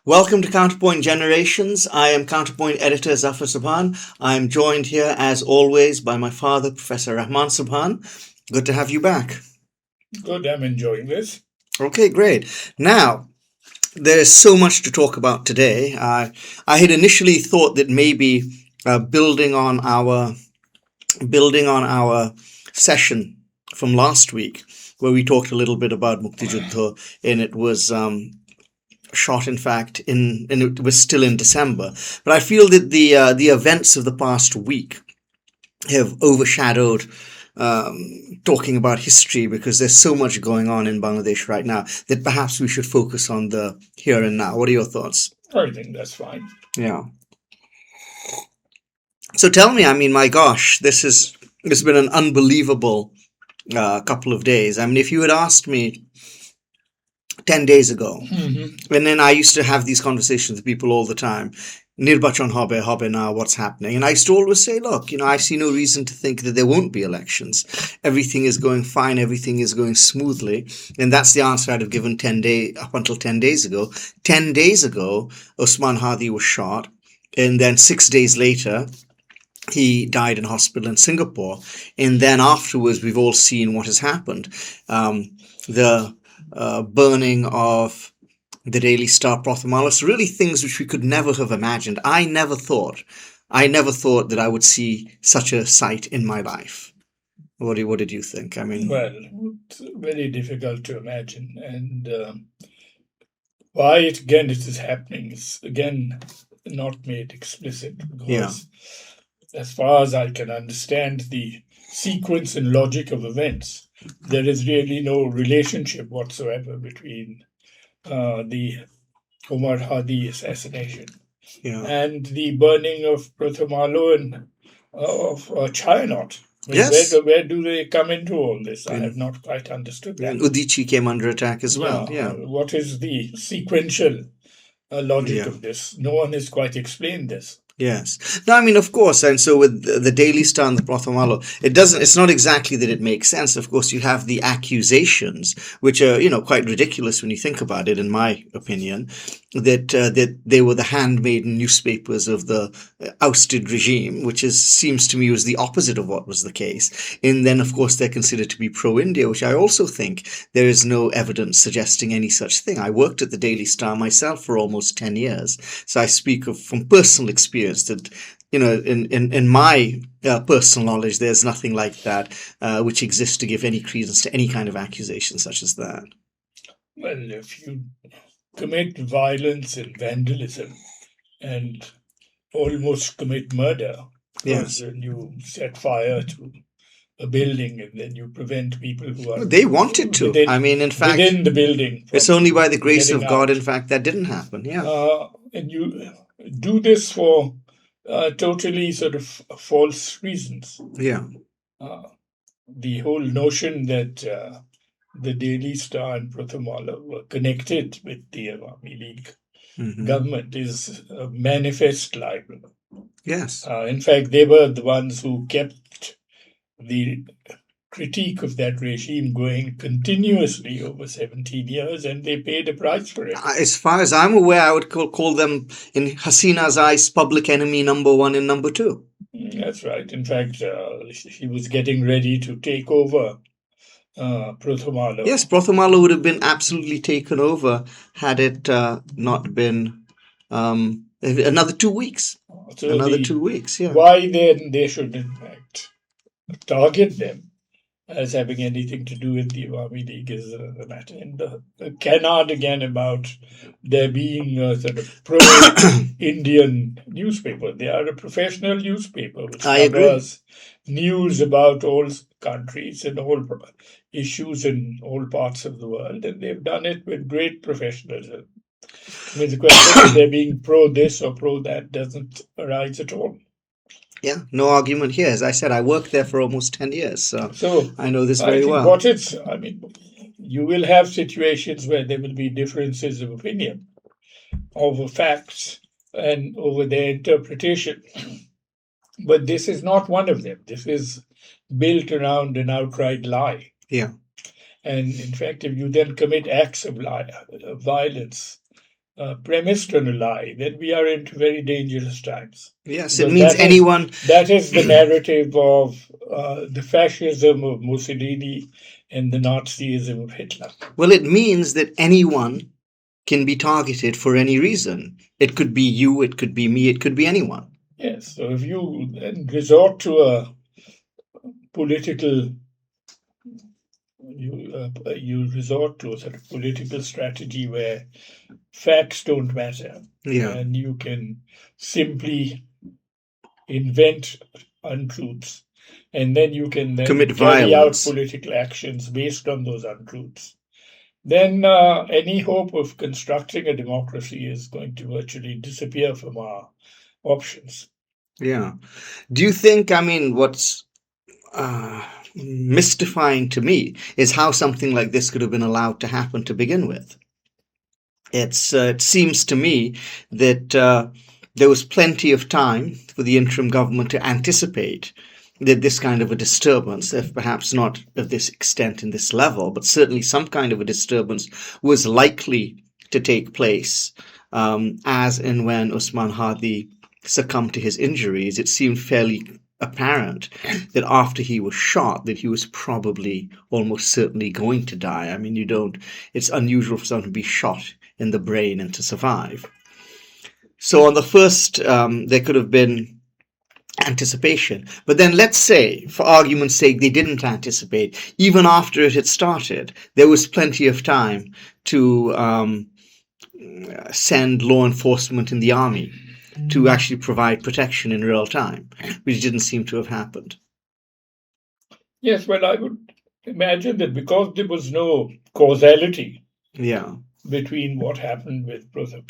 Welcome to Counterpoint Generations. I am Counterpoint editor Zafar Sobhan. I am joined here, as always, by my father, Professor Rehman Sobhan. Good to have you back. Good, I'm enjoying this. Okay, great. Now, there's so much to talk about today. I had initially thought that maybe building on our session from last week, where we talked a little bit about Mukti Juddha, and it was shot, in fact, and it was still in December. But I feel that the events of the past week have overshadowed talking about history, because there's so much going on in Bangladesh right now that perhaps we should focus on the here and now. What are your thoughts? I think that's fine. Yeah. So tell me, my gosh, it's been an unbelievable couple of days. If you had asked me 10 days ago, and then I used to have these conversations with people all the time, Nirbachon hobe now, what's happening? And I used to always say, look, I see no reason to think that there won't be elections. Everything is going fine. Everything is going smoothly. And that's the answer I'd have given up until 10 days ago. 10 days ago, Osman Hadi was shot. And then 6 days later, he died in hospital in Singapore. And then afterwards, we've all seen what has happened. The burning of the Daily Star, Prothom Alo, so really things which we could never have imagined. I never thought that I would see such a sight in my life. What did you think? Well, it's very difficult to imagine. And why it is happening is, again, not made explicit. Because as far as I can understand the sequence and logic of events, there is really no relationship whatsoever between the Omar Hadi assassination and the burning of Prothom Alo and of Chhayanaut. Yes. Where do they come into all this? I have not quite understood that. And Udichi came under attack as well. What is the sequential logic of this? No one has quite explained this. Yes. No, of course. And so with the Daily Star and the Prothom Alo, it's not exactly that it makes sense. Of course, you have the accusations, which are, quite ridiculous when you think about it, in my opinion, that they were the handmaiden newspapers of the ousted regime, which seems to me was the opposite of what was the case. And then, of course, they're considered to be pro-India, which I also think there is no evidence suggesting any such thing. I worked at the Daily Star myself for almost 10 years. So I speak from personal experience that, in my personal knowledge, there's nothing like that which exists to give any credence to any kind of accusation such as that. Well, if you commit violence and vandalism and almost commit murder, because you set fire to a building and then you prevent people who are... They wanted to. In fact, within the building. It's only by the grace of God, in fact, that didn't happen. And you do this for totally sort of false reasons. The whole notion that the Daily Star and Prothom Alo were connected with the Awami League government is a manifest libel. Yes. In fact, they were the ones who kept the critique of that regime going continuously over 17 years, and they paid a price for it. As far as I'm aware, I would call them, in Hasina's eyes, public enemy number 1 and number 2. That's right. In fact, she was getting ready to take over Prothom Alo. Yes, Prothom Alo would have been absolutely taken over had it not been another 2 weeks. So 2 weeks, Why then they should, in fact, target them as having anything to do with the Awami League is the matter. And cannot again about there being a sort of pro-Indian newspaper. They are a professional newspaper which covers news about all countries and all issues in all parts of the world, and they've done it with great professionalism. The question of they're being pro this or pro that doesn't arise at all. Yeah, no argument here. As I said, I worked there for almost 10 years, so I know this very well. You will have situations where there will be differences of opinion over facts and over their interpretation. But this is not one of them. This is built around an outright lie. Yeah. And in fact, if you then commit acts of violence premised on a lie, then we are into very dangerous times. Yes, it means anyone. That is the narrative of the fascism of Mussolini and the Nazism of Hitler. Well, it means that anyone can be targeted for any reason. It could be you, it could be me, it could be anyone. Yes, so if you then resort to a political, you resort to a sort of political strategy where facts don't matter, and you can simply invent untruths, and then you can then commit carry violence. Out political actions based on those untruths. Then any hope of constructing a democracy is going to virtually disappear from our options. Yeah. Do you think, I mean, what's mystifying to me is how something like this could have been allowed to happen to begin with? It seems to me that there was plenty of time for the interim government to anticipate that this kind of a disturbance, if perhaps not of this extent and this level, but certainly some kind of a disturbance was likely to take place, as and when Usman Hadi succumbed to his injuries. It seemed fairly apparent that after he was shot, that he was probably almost certainly going to die. I mean, it's unusual for someone to be shot in the brain and to survive. So on the first, there could have been anticipation. But then let's say, for argument's sake, they didn't anticipate. Even after it had started, there was plenty of time to send law enforcement in the army to actually provide protection in real time, which didn't seem to have happened. Yes, well, I would imagine that because there was no causality between what happened with Prothom,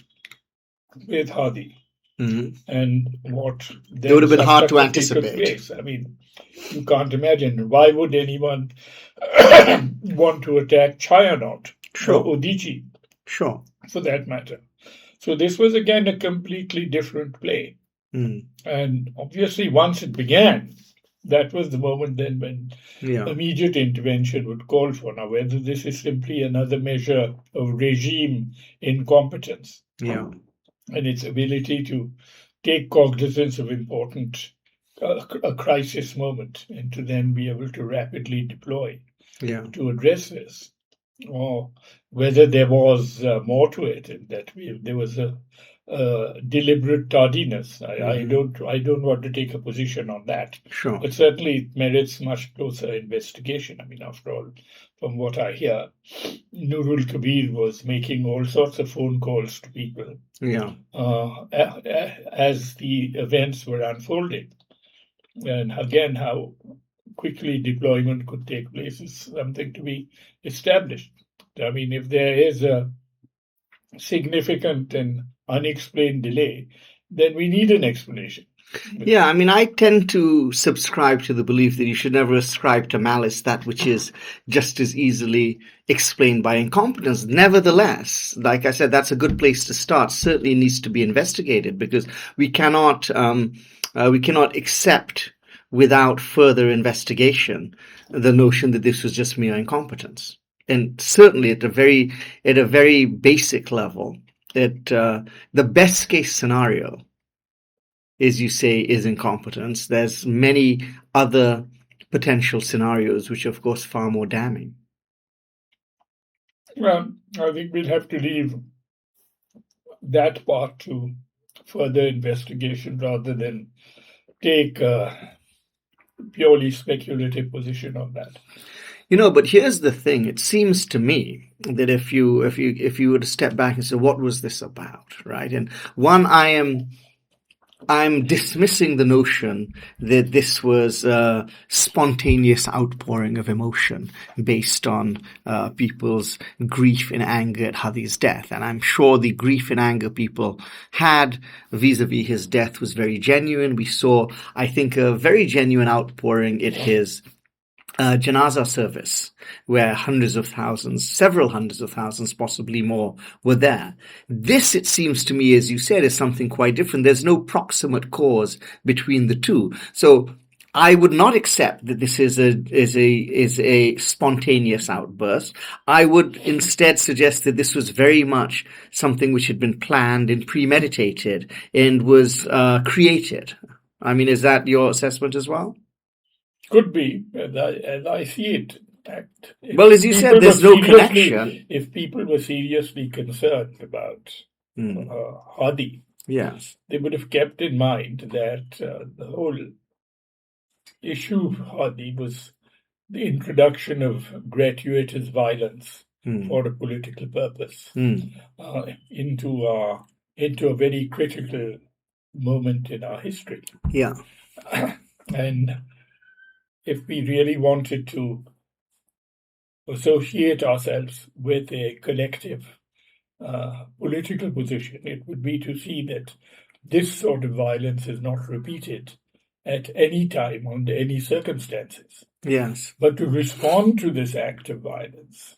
with Hadi, and what it would have been hard to anticipate. I mean, you can't imagine. Why would anyone want to attack Chhayanaut or Odichi? Sure. For that matter. So this was again a completely different play. And obviously once it began, that was the moment then when immediate intervention would call for. Now, whether this is simply another measure of regime incompetence and its ability to take cognizance of important a crisis moment and to then be able to rapidly deploy to address this, or whether there was more to it, and that there was a deliberate tardiness. I don't want to take a position on that. Sure. But certainly it merits much closer investigation. I mean, after all, from what I hear, Nurul Kabir was making all sorts of phone calls to people as the events were unfolding. And again, how quickly deployment could take place is something to be established. I mean, if there is a significant and unexplained delay, then we need an explanation. Yeah, I mean, I tend to subscribe to the belief that you should never ascribe to malice that which is just as easily explained by incompetence. Nevertheless, like I said, that's a good place to start. Certainly needs to be investigated, because we cannot accept without further investigation the notion that this was just mere incompetence. And certainly at a very basic level, that the best case scenario, as you say, is incompetence. There's many other potential scenarios which are, of course, far more damning. Well, I think we'll have to leave that part to further investigation rather than take a purely speculative position on that. But here's the thing. It seems to me that if you were to step back and say, what was this about, right? And one, I'm dismissing the notion that this was a spontaneous outpouring of emotion based on people's grief and anger at Hadi's death. And I'm sure the grief and anger people had vis-a-vis his death was very genuine. We saw, I think, a very genuine outpouring at his janazah service, where several hundreds of thousands, possibly more, were there. This, it seems to me, as you said, is something quite different. There's no proximate cause between the two. So I would not accept that this is a spontaneous outburst. I would instead suggest that this was very much something which had been planned and premeditated and was created. I mean, is that your assessment as well? Could be, as I see it. Well, as you said, there's no connection. If people were seriously concerned about Hadi, yes, they would have kept in mind that the whole issue of Hadi was the introduction of gratuitous violence for a political purpose into a very critical moment in our history. Yeah. And if we really wanted to associate ourselves with a collective political position, it would be to see that this sort of violence is not repeated at any time under any circumstances. Yes. But to respond to this act of violence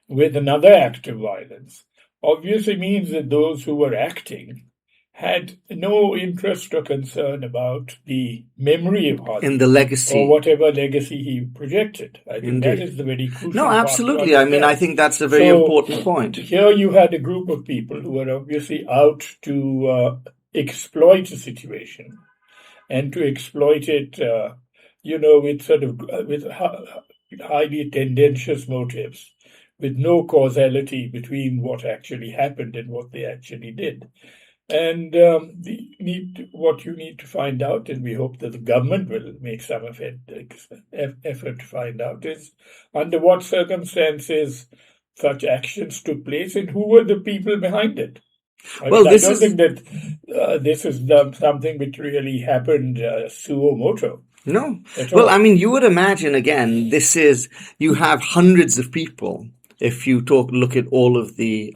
with another act of violence obviously means that those who were acting had no interest or concern about the memory of Hadi in the legacy or whatever legacy he projected. I think that is the very crucial No, absolutely. I mean, I think that's a very important point. Here you had a group of people who were obviously out to exploit a situation and to exploit it, with highly tendentious motives, with no causality between what actually happened and what they actually did. And what you need to find out, and we hope that the government will make some effort to find out, is under what circumstances such actions took place and who were the people behind it. I don't think that this is something which really happened suo moto. No. Well, I mean, you would imagine, again, you have hundreds of people, if you look at all of the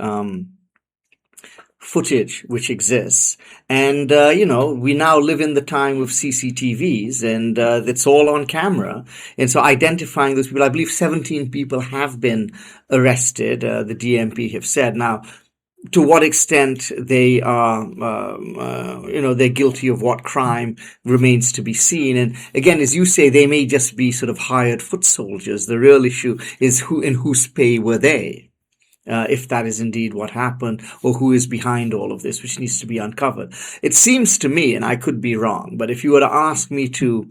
footage which exists. And, we now live in the time of CCTVs and it's all on camera. And so identifying those people, I believe 17 people have been arrested, the DMP have said. Now, to what extent they are, they're guilty of what crime remains to be seen. And again, as you say, they may just be sort of hired foot soldiers. The real issue is in whose pay were they? If that is indeed what happened, or who is behind all of this, which needs to be uncovered. It seems to me, and I could be wrong, but if you were to ask me to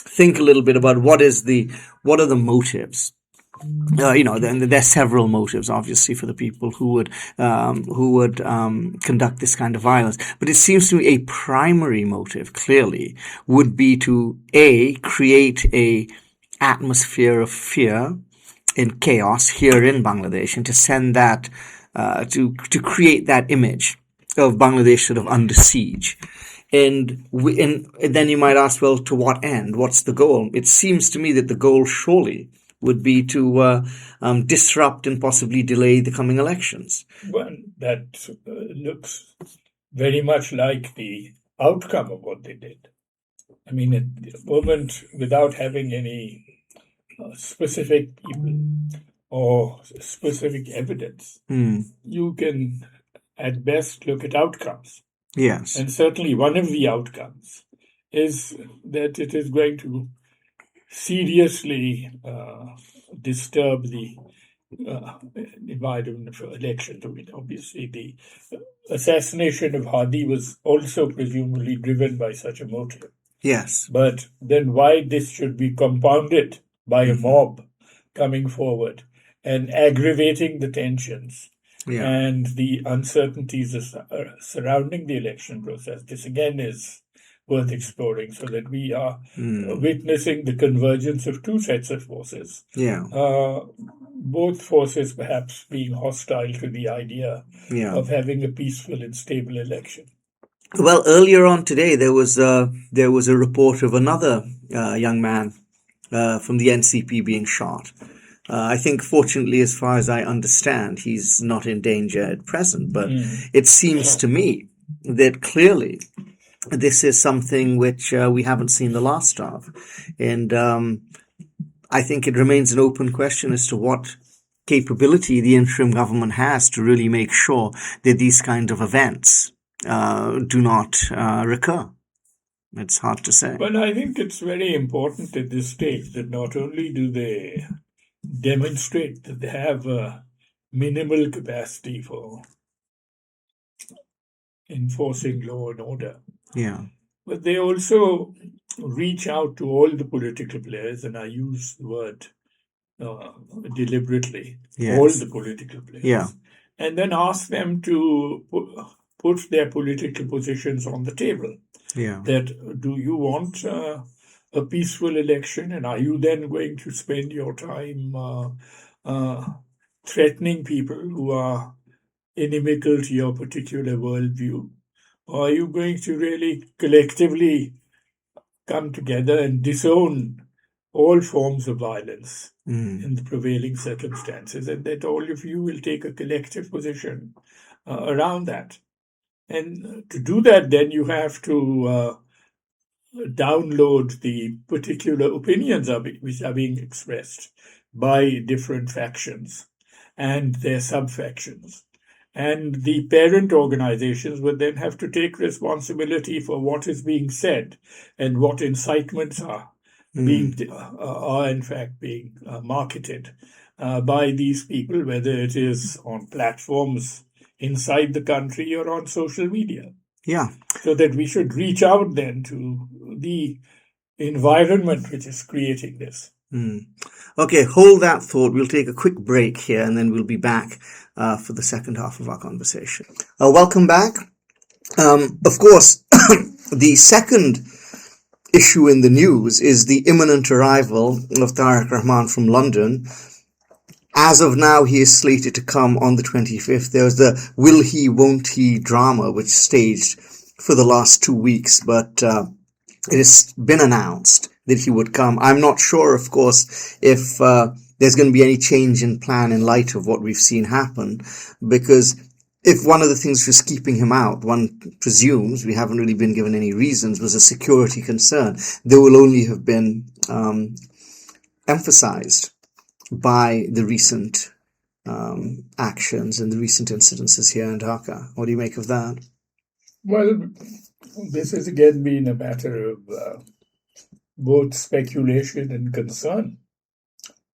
think a little bit about what are the motives, there's several motives, obviously, for the people who would conduct this kind of violence. But it seems to me a primary motive, clearly, would be to create a atmosphere of fear and chaos here in Bangladesh, and to send that, to create that image of Bangladesh sort of under siege. And then you might ask, well, to what end? What's the goal? It seems to me that the goal surely would be to disrupt and possibly delay the coming elections. Well, that looks very much like the outcome of what they did. I mean, at the moment, without having any specific people or specific evidence, you can at best look at outcomes. Yes. And certainly one of the outcomes is that it is going to seriously disturb the environment for elections. I mean, obviously, the assassination of Hadi was also presumably driven by such a motive. Yes. But then why this should be compounded by a mob coming forward and aggravating the tensions and the uncertainties surrounding the election process. This again is worth exploring, so that we are witnessing the convergence of two sets of forces. Both forces perhaps being hostile to the idea of having a peaceful and stable election. Well, earlier on today, there was a report of another young man from the NCP being shot. I think, fortunately, as far as I understand, he's not in danger at present. But it seems to me that clearly this is something which we haven't seen the last of. And I think it remains an open question as to what capability the interim government has to really make sure that these kind of events do not recur. It's hard to say. But I think it's very important at this stage that not only do they demonstrate that they have a minimal capacity for enforcing law and order, Yeah. but they also reach out to all the political players, and I use the word deliberately, Yes. all the political players, Yeah. and then ask them to put their political positions on the table. Yeah. That do you want a peaceful election, and are you then going to spend your time threatening people who are inimical to your particular worldview? Or are you going to really collectively come together and disown all forms of violence in the prevailing circumstances, and that all of you will take a collective position around that? And to do that, then you have to download the particular opinions which are being expressed by different factions and their sub-factions. And the parent organizations would then have to take responsibility for what is being said and what incitements are in fact being marketed by these people, whether it is on platforms inside the country or on social media. Yeah. So that we should reach out then to the environment which is creating this. Okay, hold that thought. We'll take a quick break here and then we'll be back for the second half of our conversation. Welcome back. Of course, the second issue in the news is the imminent arrival of Tarique Rahman from London. As of now, he is slated to come on the 25th. There was the will he, won't he drama, which staged for the last 2 weeks, but it has been announced that he would come. I'm not sure, of course, if there's going to be any change in plan in light of what we've seen happen, because if one of the things was keeping him out, one presumes, we haven't really been given any reasons, was a security concern, there will only have been emphasized by the recent actions and the recent incidences here in Dhaka. What do you make of that? Well, this has again been a matter of both speculation and concern,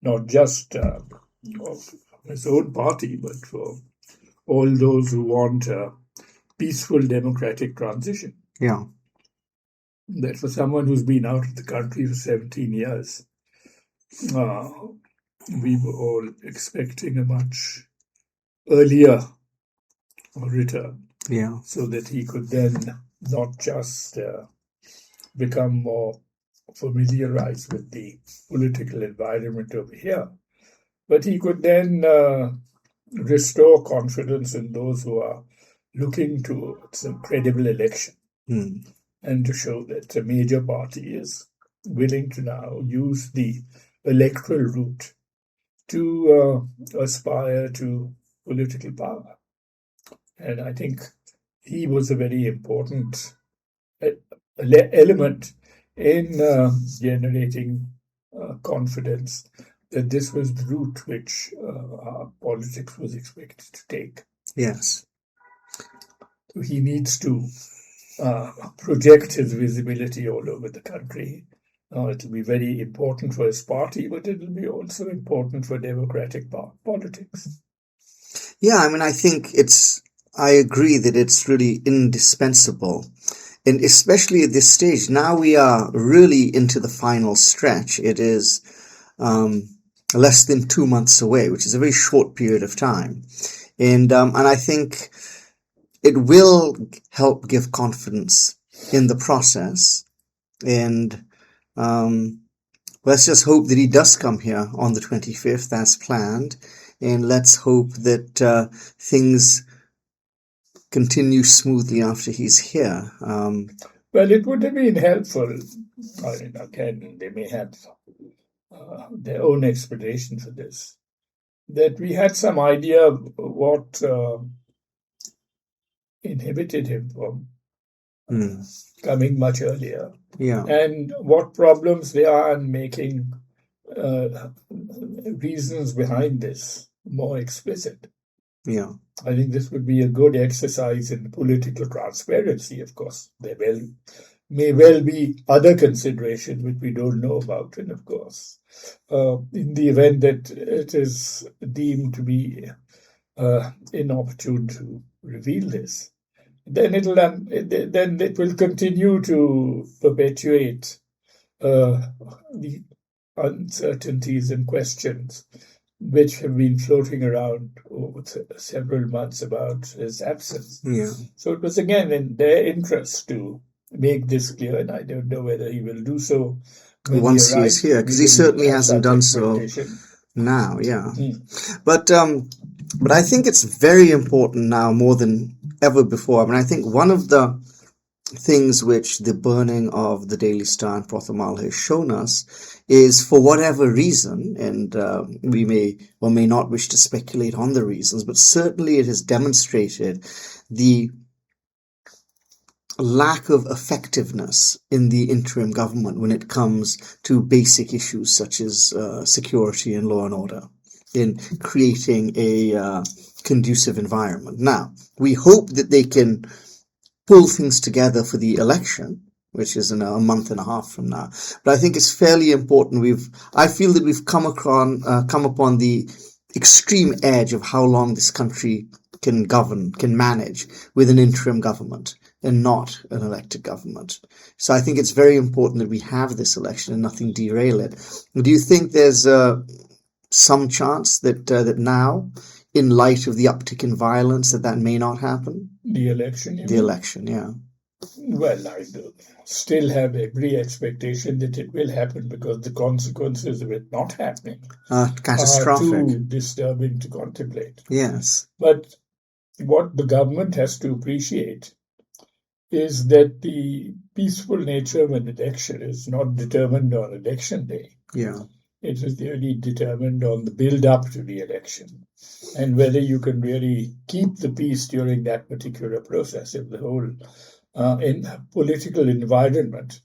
not just of his own party, but for all those who want a peaceful democratic transition. Yeah. That for someone who's been out of the country for 17 years, we were all expecting a much earlier return. Yeah. So that he could then not just become more familiarized with the political environment over here, but he could then restore confidence in those who are looking towards a credible election and to show that a major party is willing to now use the electoral route to aspire to political power. And I think he was a very important element in generating confidence that this was the route which our politics was expected to take. Yes. So he needs to project his visibility all over the country. It will be very important for his party, but it will be also important for democratic politics. Yeah, I mean, I agree that it's really indispensable. And especially at this stage, now we are really into the final stretch. It is less than 2 months away, which is a very short period of time. And I think it will help give confidence in the process. And let's just hope that he does come here on the 25th as planned. And let's hope that things continue smoothly after he's here. Well, it would have been helpful. I mean, again, they may have their own explanation for this, that we had some idea of what inhibited him from coming much earlier. Yeah. And what problems there are in making reasons behind this more explicit. Yeah. I think this would be a good exercise in political transparency, of course. There may well be other considerations which we don't know about. And of course, in the event that it is deemed to be inopportune to reveal this, then it will continue to perpetuate the uncertainties and questions which have been floating around over several months about his absence. Yeah. So it was again in their interest to make this clear, and I don't know whether he will do so once he is here, because he certainly hasn't done so now. Yeah. But I think it's very important now more than ever before. I mean, I think one of the things which the burning of the Daily Star and Prothom Alo has shown us is, for whatever reason, and we may or may not wish to speculate on the reasons, but certainly it has demonstrated the lack of effectiveness in the interim government when it comes to basic issues such as security and law and order, in creating a conducive environment. Now, we hope that they can pull things together for the election, which is in a month and a half from now. But I think it's fairly important. I feel that we've come upon the extreme edge of how long this country can manage with an interim government and not an elected government. So I think it's very important that we have this election and nothing derail it. Do you think there's some chance that now, in light of the uptick in violence, that may not happen? The election? The election, yeah. Well, I still have every expectation that it will happen, because the consequences of it not happening catastrophic, are too disturbing to contemplate. Yes. But what the government has to appreciate is that the peaceful nature of an election is not determined on election day. Yeah. It is really determined on the build-up to the election, and whether you can really keep the peace during that particular process. If the whole political environment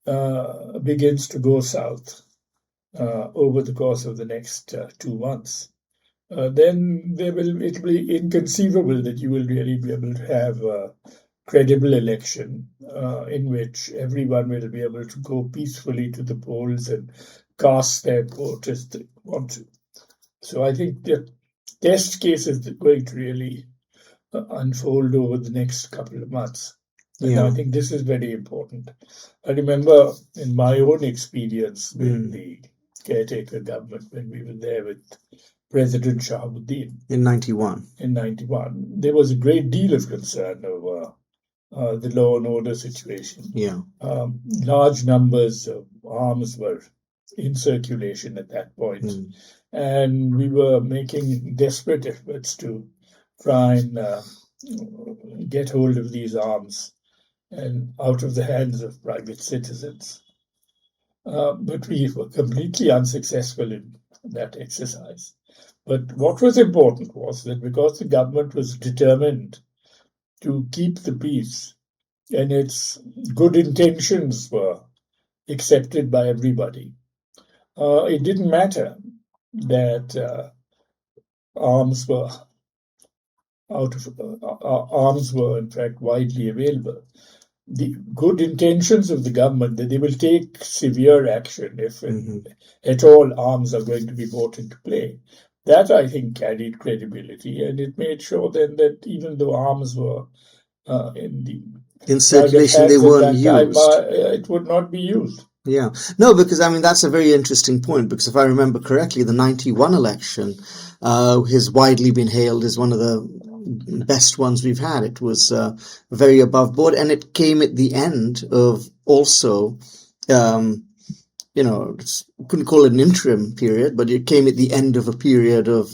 begins to go south over the course of the next 2 months, then it will be inconceivable that you will really be able to have a credible election in which everyone will be able to go peacefully to the polls and cast their vote as they want to. So I think the test case is going to really unfold over the next couple of months. And I think this is very important. I remember in my own experience with the caretaker government, when we were there with President Shahabuddin. In 91. In 91. There was a great deal of concern over the law and order situation. Yeah. Large numbers of arms were in circulation at that point. And we were making desperate efforts to try and get hold of these arms and out of the hands of private citizens. But we were completely unsuccessful in that exercise. But what was important was that because the government was determined to keep the peace, and its good intentions were accepted by everybody, it didn't matter that arms were in fact widely available. The good intentions of the government that they will take severe action if at all arms are going to be brought into play, that I think carried credibility, and it made sure then that even though arms were in circulation, they weren't used. It would not be used. Yeah. No, because I mean, that's a very interesting point, because if I remember correctly, the 91 election has widely been hailed as one of the best ones we've had. It was very above board, and it came at the end of also, couldn't call it an interim period, but it came at the end of a period of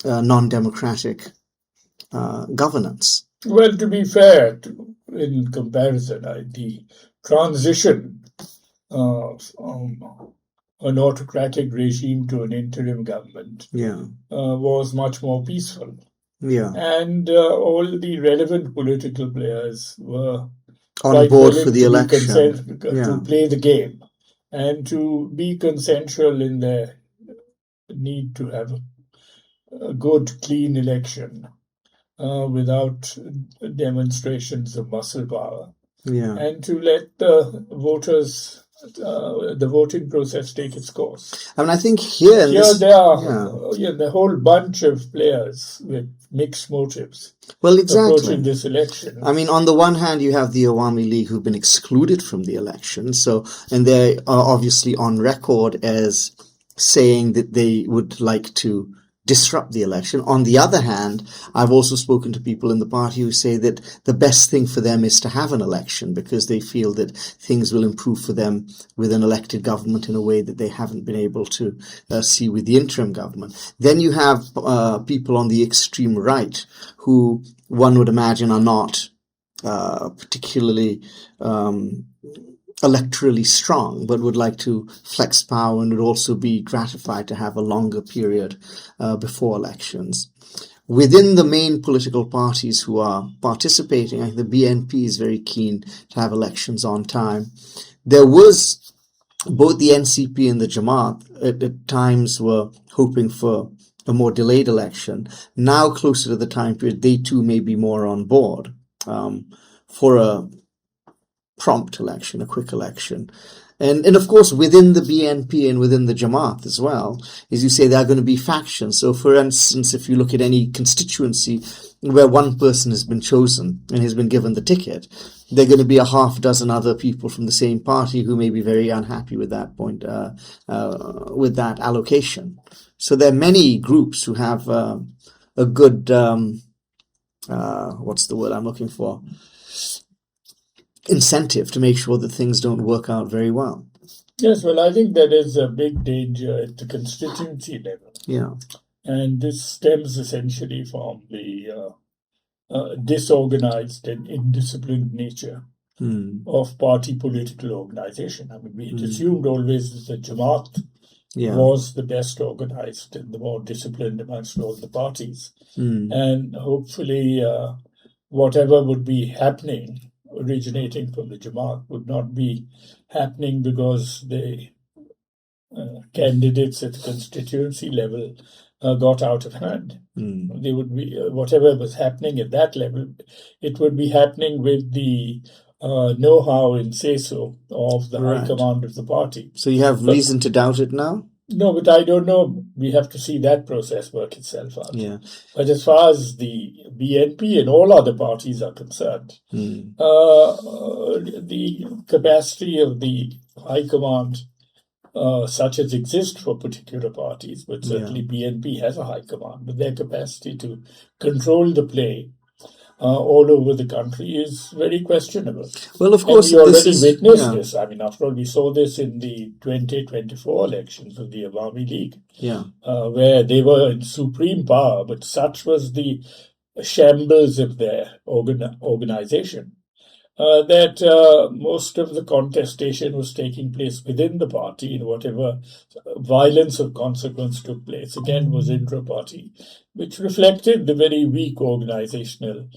non-democratic governance. Well, to be fair, in comparison, the transition from an autocratic regime to an interim government was much more peaceful. Yeah. And all the relevant political players were on board for the election. To play the game and to be consensual in their need to have a good, clean election without demonstrations of muscle power. and to let the voters, the voting process take its course. I mean, I think here there are the whole bunch of players with mixed motives. Well, exactly. Approaching this election. I mean, on the one hand, you have the Awami League who've been excluded from the election, and they are obviously on record as saying that they would like to disrupt the election. On the other hand, I've also spoken to people in the party who say that the best thing for them is to have an election because they feel that things will improve for them with an elected government in a way that they haven't been able to see with the interim government. Then you have people on the extreme right who one would imagine are not particularly electorally strong, but would like to flex power and would also be gratified to have a longer period before elections. Within the main political parties who are participating, I think the BNP is very keen to have elections on time. There was both the NCP and the Jamaat at times were hoping for a more delayed election. Now, closer to the time period, they too may be more on board for a prompt election, a quick election. And of course, within the BNP and within the Jamaat as well, as you say, there are going to be factions. So, for instance, if you look at any constituency where one person has been chosen and has been given the ticket, there are going to be a half dozen other people from the same party who may be very unhappy with that point, with that allocation. So there are many groups who have a good, what's the word I'm looking for? Incentive to make sure that things don't work out very well. Yes, well, I think there is a big danger at the constituency level. Yeah. And this stems essentially from the disorganized and indisciplined nature of party political organization. I mean, we had assumed always that the Jamaat was the best organized and the more disciplined amongst all the parties. And hopefully whatever would be happening originating from the Jamaat would not be happening because the candidates at the constituency level got out of hand. They would be whatever was happening at that level, it would be happening with the know-how and say-so of the high command of the party. So you have reason to doubt it now? No, but I don't know. We have to see that process work itself out. Yeah. But as far as the BNP and all other parties are concerned, the capacity of the high command, such as exists for particular parties, but certainly BNP has a high command, but their capacity to control the play all over the country is very questionable. Well, of course, and we already witnessed this. I mean, after all, we saw this in the 2024 elections of the Awami League, where they were in supreme power, but such was the shambles of their organization that most of the contestation was taking place within the party, and whatever violence of consequence took place, again, was intra-party, which reflected the very weak organizational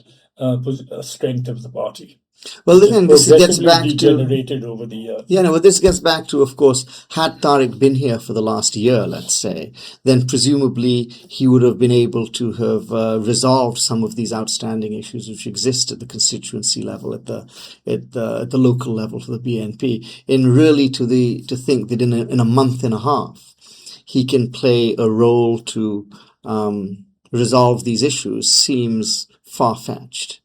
strength of the party. Well, then this gets back degenerated over the years. Well, this gets back to, of course, had Tarique been here for the last year, let's say, then presumably he would have been able to have resolved some of these outstanding issues which exist at the constituency level, at the local level for the BNP, and really to think that in a month and a half he can play a role to resolve these issues seems far-fetched.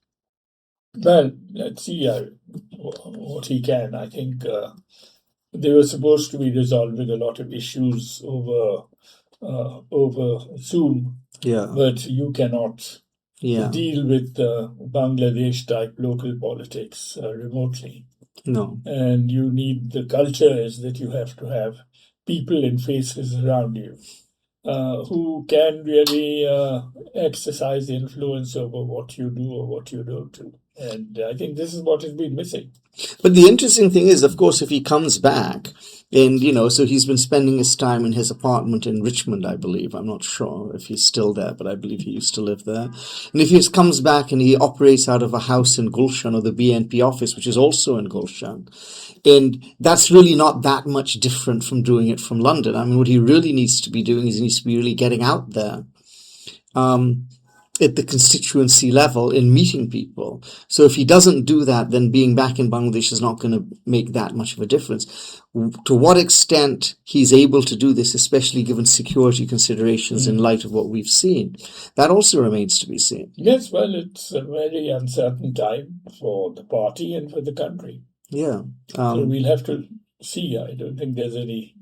Well, let's see what he can. I think they were supposed to be resolving a lot of issues over Zoom, but you cannot deal with Bangladesh-type local politics remotely. No. And you need, the culture is that you have to have people and faces around you who can really exercise influence over what you do or what you don't do. And I think this is what has been missing. But the interesting thing is, of course, if he comes back, and, so he's been spending his time in his apartment in Richmond, I believe. I'm not sure if he's still there, but I believe he used to live there. And if he comes back and he operates out of a house in Gulshan, or the BNP office, which is also in Gulshan, and that's really not that much different from doing it from London. I mean, what he really needs to be doing is he needs to be really getting out there. at the constituency level in meeting people. So if he doesn't do that, then being back in Bangladesh is not going to make that much of a difference. To what extent he's able to do this, especially given security considerations in light of what we've seen, that also remains to be seen. Yes, well, it's a very uncertain time for the party and for the country. Yeah. So we'll have to see. I don't think there's any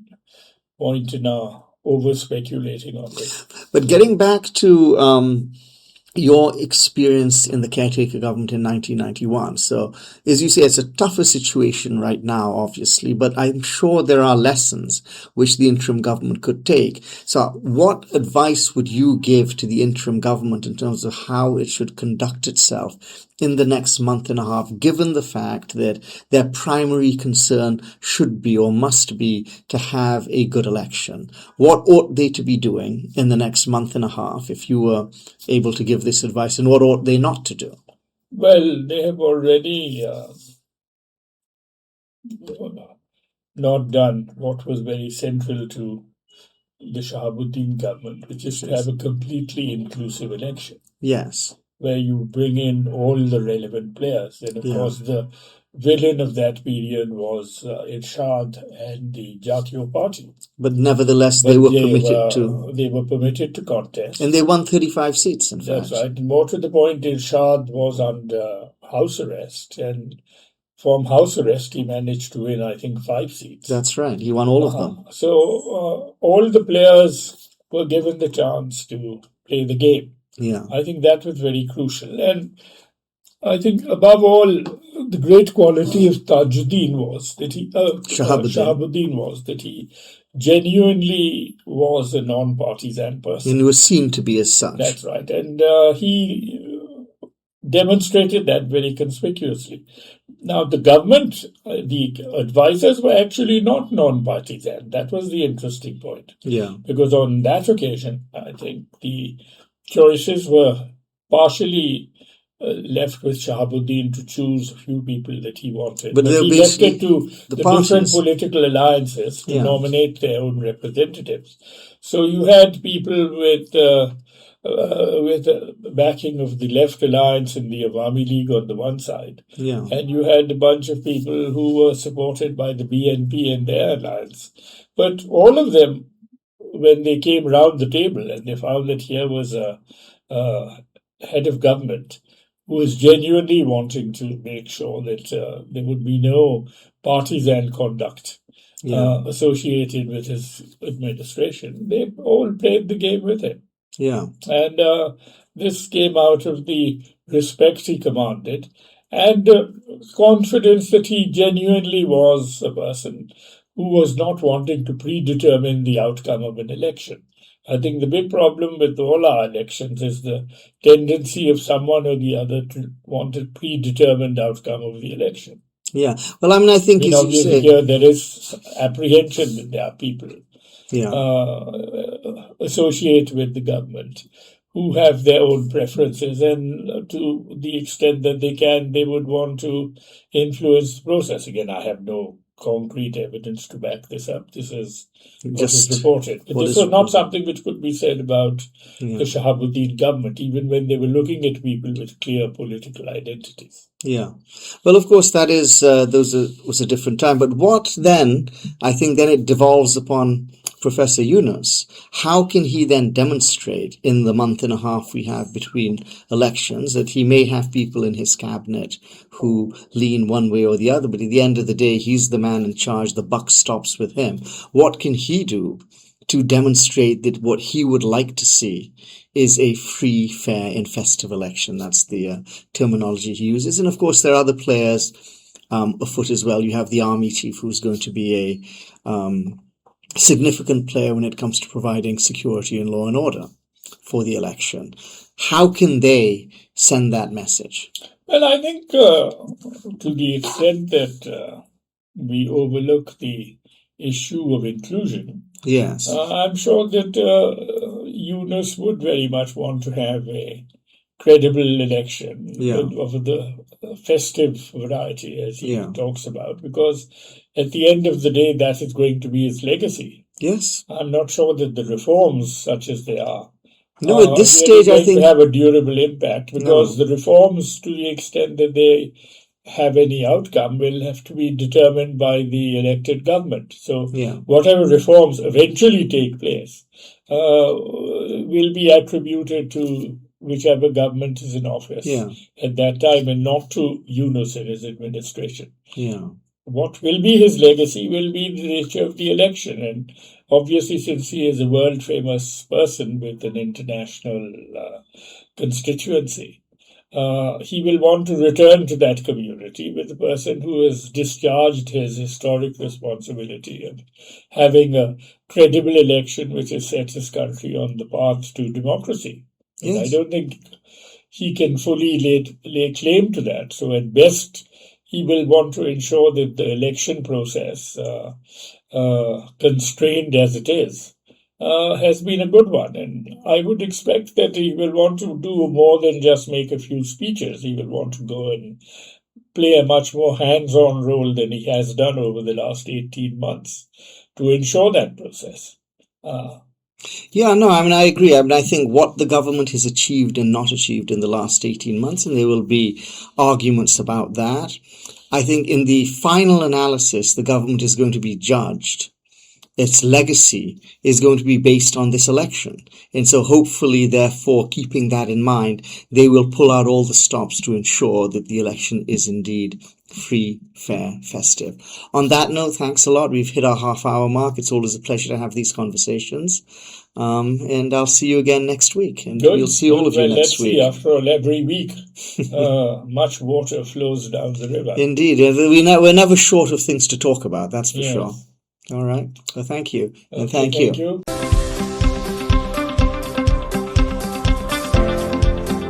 point in our over-speculating on this. But getting back to your experience in the caretaker government in 1991. So, as you say, it's a tougher situation right now, obviously, but I'm sure there are lessons which the interim government could take. So, what advice would you give to the interim government in terms of how it should conduct itself in the next month and a half, given the fact that their primary concern should be or must be to have a good election? What ought they to be doing in the next month and a half, if you were able to give this advice, and what ought they not to do? Well, they have already not done what was very central to the Shahabuddin government, which is to have a completely inclusive election. Yes. Where you bring in all the relevant players. And of course, the villain of that period was Irshad and the Jatiyo Party. But nevertheless, they were permitted to contest. And they won 35 seats, in fact. That's right. And more to the point, Irshad was under house arrest. And from house arrest, he managed to win, I think, 5 seats. That's right. He won all of them. So all the players were given the chance to play the game. Yeah. I think that was very crucial. And I think above all, the great quality of Tajuddin was that Shahabuddin was that he genuinely was a non-partisan person. And he was seen to be as such. That's right. And he demonstrated that very conspicuously. Now, the government, the advisors were actually not non-partisan. That was the interesting point. Yeah. Because on that occasion, I think the choices were partially left with Shahabuddin to choose a few people that he wanted. But he left it to the different political alliances to nominate their own representatives. So you had people with the backing of the Left Alliance and the Awami League on the one side. Yeah. And you had a bunch of people who were supported by the BNP and their alliance. But all of them, when they came round the table and they found that here was a head of government who was genuinely wanting to make sure that there would be no partisan conduct associated with his administration, they all played the game with him. Yeah. And this came out of the respect he commanded and confidence that he genuinely was a person who was not wanting to predetermine the outcome of an election. I think the big problem with all our elections is the tendency of someone or the other to want a predetermined outcome of the election. Yeah. Well, I mean, I think obviously here there is apprehension that there are people associated with the government who have their own preferences, and to the extent that they can, they would want to influence the process. Again, I have no concrete evidence to back this up. This is what is reported. But this was not something which could be said about the Shahabuddin government, even when they were looking at people with clear political identities. Yeah. Well, of course, that is, was a different time. But what then, I think then it devolves upon Professor Yunus. How can he then demonstrate in the month and a half we have between elections that he may have people in his cabinet who lean one way or the other, but at the end of the day, he's the man in charge, the buck stops with him. What can he do to demonstrate that what he would like to see is a free, fair, and festive election? That's the terminology he uses. And of course, there are other players afoot as well. You have the army chief, who's going to be a significant player when it comes to providing security and law and order for the election. How can they send that message? Well, I think to the extent that we overlook the issue of inclusion, yes, I'm sure that Yunus would very much want to have a credible election of the festive variety, as he talks about, because at the end of the day, that is going to be his legacy. Yes. I'm not sure that the reforms, such as they are No, at this stage, I think to have a durable impact, because the reforms, to the extent that they have any outcome, will have to be determined by the elected government. So whatever reforms eventually take place will be attributed to whichever government is in office at that time, and not to Yunus and his administration. What will be his legacy will be the nature of the election. And obviously, since he is a world-famous person with an international constituency, he will want to return to that community with a person who has discharged his historic responsibility of having a credible election which has set his country on the path to democracy. And I don't think he can fully lay claim to that. So at best, he will want to ensure that the election process, constrained as it is, has been a good one. And I would expect that he will want to do more than just make a few speeches. He will want to go and play a much more hands-on role than he has done over the last 18 months to ensure that process. I agree. I think what the government has achieved and not achieved in the last 18 months, and there will be arguments about that. I think in the final analysis, the government is going to be judged. Its legacy is going to be based on this election. And so hopefully, therefore, keeping that in mind, they will pull out all the stops to ensure that the election is indeed free, fair, festive. On that note, thanks a lot. We've hit our half-hour mark. It's always a pleasure to have these conversations. And I'll see you again next week. And we'll see all of you next week. Let's see, after all, every week, much water flows down the river. Indeed. We're never short of things to talk about, that's for sure. All right. Well, thank you. And thank you.